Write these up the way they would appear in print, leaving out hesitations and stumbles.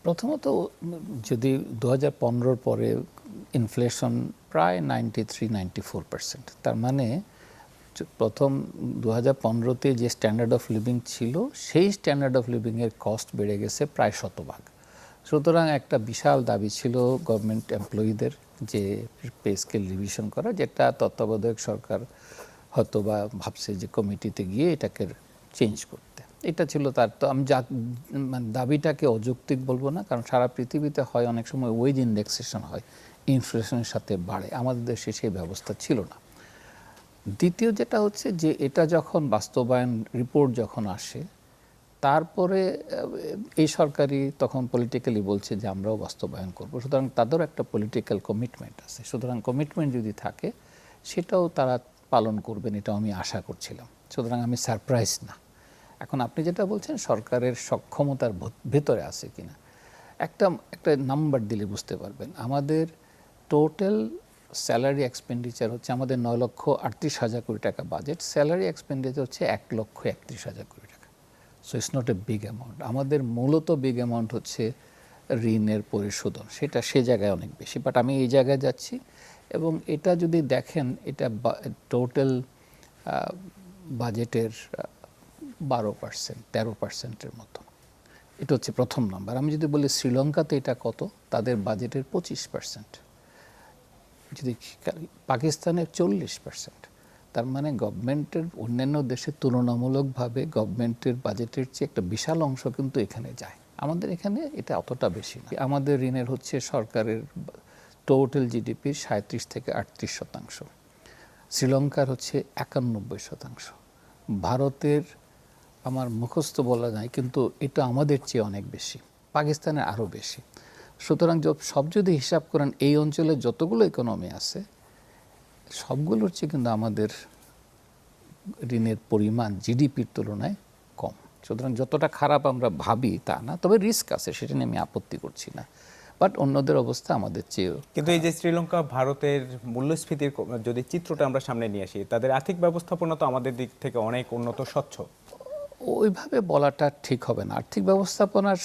প্রথমত যদি 2015 পরে ইনফ্লেশন প্রায় 93-94%, তার মানে প্রথম 2015-তে যে স্ট্যান্ডার্ড অফ লিভিং ছিল সেই স্ট্যান্ডার্ড অফ লিভিংয়ের কস্ট বেড়ে গেছে প্রায় শতভাগ। সুতরাং একটা বিশাল দাবি ছিল গভর্নমেন্ট এমপ্লয়িদের যে পে স্কেল রিভিশন করা, যেটা তত্ত্বাবধায়ক সরকার হয়তো বা ভাবছে যে কমিটিতে গিয়ে এটাকে চেঞ্জ করতে। এটা ছিল তার। তো আমি মানে দাবিটাকে অযৌক্তিক বলবো না, কারণ সারা পৃথিবীতে হয় অনেক সময় ওয়েজ ইন্ডেক্সেশন হয়, ইনফ্লেশনের সাথে বাড়ে, আমাদের দেশে সেই ব্যবস্থা ছিল না। দ্বিতীয় যেটা হচ্ছে যে এটা যখন বাস্তবায়ন রিপোর্ট যখন আসে, তারপরে এই সরকারি তখন পলিটিক্যালি বলছে যে আমরাও বাস্তবায়ন করব, সুতরাং তাদেরও একটা পলিটিক্যাল কমিটমেন্ট আছে। সুতরাং কমিটমেন্ট যদি থাকে সেটাও তারা পালন করবেন, এটা আমি আশা করছিলাম। সুতরাং আমি সারপ্রাইজ না। এখন আপনি যেটা বলছেন সরকারের সক্ষমতার ভেতরে আছে কিনা, একটা নাম্বার দিলে বুঝতে পারবেন। আমাদের টোটাল স্যালারি এক্সপেন্ডিচার হচ্ছে আমাদের 9,38,000 কোটি টাকা বাজেট, স্যালারি এক্সপেন্ডিচার হচ্ছে 1,31,000 কোটি টাকা। So it's not a big amount. আমাদের মূলত বিগ অ্যামাউন্ট হচ্ছে ঋণের পরিশোধন, সেটা সে জায়গায় অনেক বেশি। বাট আমি এই জায়গায় যাচ্ছি এবং এটা যদি দেখেন এটা টোটাল বাজেটের 12%-13%-এর মতো। এটা হচ্ছে প্রথম নাম্বার। আমি যদি বলি শ্রীলঙ্কাতে এটা কত, তাদের বাজেটের 25%, যদি পাকিস্তানের 40%। তার মানে গভর্নমেন্টের অন্যান্য দেশের তুলনামূলকভাবে গভর্নমেন্টের বাজেটের চেয়ে একটা বিশাল অংশ কিন্তু এখানে যায়। আমাদের এখানে এটা অতটা বেশি না। আমাদের ঋণের হচ্ছে সরকারের টোটাল জিডিপির 37-38%, শ্রীলঙ্কার হচ্ছে 91%, ভারতের আমার মুখস্থ বলা যায় কিন্তু এটা আমাদের চেয়ে অনেক বেশি, পাকিস্তানের আরও বেশি। সুতরাং সব যদি হিসাব করেন এই অঞ্চলে যতগুলো ইকোনমি আছে সবগুলোর চেয়ে কিন্তু আমাদের ঋণের পরিমাণ জিডিপির তুলনায় কম। সুতরাং যতটা খারাপ আমরা ভাবি তা না, তবে রিস্ক আছে, সেটা নিয়ে আমি আপত্তি করছি না। বাট অন্যদের অবস্থা আমাদের চেয়েও। কিন্তু এই যে শ্রীলঙ্কা ভারতের মূল্যস্ফীতির যদি চিত্রটা আমরা সামনে নিয়ে আসি, তাদের আর্থিক ব্যবস্থাপনা তো আমাদের দিক থেকে অনেক উন্নত, স্বচ্ছ। ওইভাবে বলাটা ঠিক হবে না। আর্থিক ব্যবস্থাপনার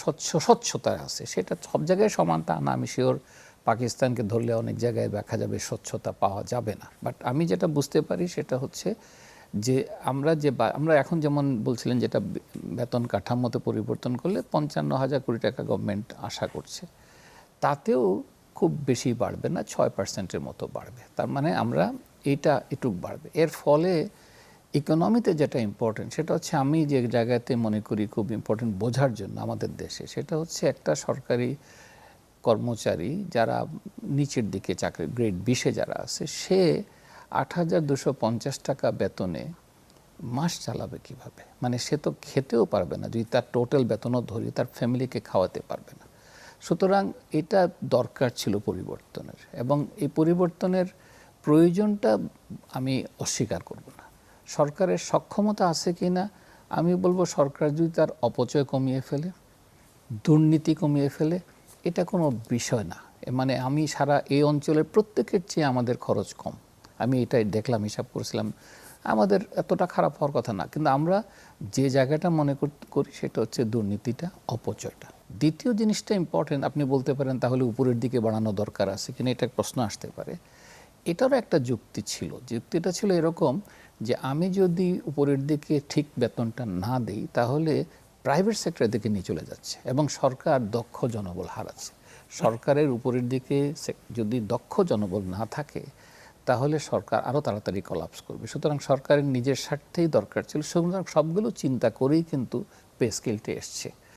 স্বচ্ছতা আছে, সেটা সব জায়গায় সমান তা না। আমি শিওর পাকিস্তানকে ধরলে অনেক জায়গায় দেখা যাবে স্বচ্ছতা পাওয়া যাবে না। বাট আমি যেটা বুঝতে পারি সেটা হচ্ছে যে আমরা এখন যেমন বলছিলেন যেটা বেতন কাঠামোতে পরিবর্তন করলে 55,000 কোটি টাকা গভর্নমেন্ট আশা করছে, তাতেও খুব বেশি বাড়বে না, 6%-এর মতো বাড়বে। তার মানে আমরা এটা একটু বাড়বে। এর ফলে ইকোনমিতে যেটা ইম্পর্টেন্ট সেটা হচ্ছে, আমি যে জায়গাতে মনে করি খুব ইম্পর্টেন্ট বোঝার জন্য আমাদের দেশে, সেটা হচ্ছে একটা সরকারি কর্মচারী যারা নিচের দিকে চাকরি গ্রেড 20-এ যারা আছে, সে 8,250 টাকা বেতনে মাস চালাবে কিভাবে? মানে সে তো খেতেও পারবে না, যদি তার টোটাল বেতনও ধরি তার ফ্যামিলিকে খাওয়াতে পারবে না। সুতরাং এটা দরকার ছিল পরিবর্তনের, এবং এই পরিবর্তনের প্রয়োজনটা আমি অস্বীকার করব না। সরকারের সক্ষমতা আছে কি না, আমি বলবো সরকার যদি তার অপচয় কমিয়ে ফেলে, দুর্নীতি কমিয়ে ফেলে, এটা কোনো বিষয় না। মানে আমি সারা এই অঞ্চলের প্রত্যেকের চেয়ে আমাদের খরচ কম, আমি এটাই দেখলাম, হিসাব করেছিলাম, আমাদের এতটা খারাপ হওয়ার কথা না। কিন্তু আমরা যে জায়গাটা মনে করি সেটা হচ্ছে দুর্নীতিটা, অপচয়টা। দ্বিতীয় জিনিসটা ইম্পর্টেন্ট, আপনি বলতে পারেন তাহলে উপরের দিকে বাড়ানো দরকার আছে কিনা, এটা প্রশ্ন আসতে পারে। এটারও একটা যুক্তি ছিল। যুক্তিটা ছিল এরকম যে আমি যদি উপরের দিকে ঠিক বেতনটা না দিই তাহলে প্রাইভেট সেক্টরের দিকে নিয়ে চলে যাচ্ছে এবং সরকার দক্ষ জনবল হারাচ্ছে। সরকারের উপরের দিকে যদি দক্ষ জনবল না থাকে তাহলে সরকার আরও তাড়াতাড়ি কলাপস করবে। সুতরাং সরকারের নিজের স্বার্থেই দরকার ছিল। সুতরাং সবগুলো চিন্তা করেই কিন্তু পে স্কেলটি এসছে।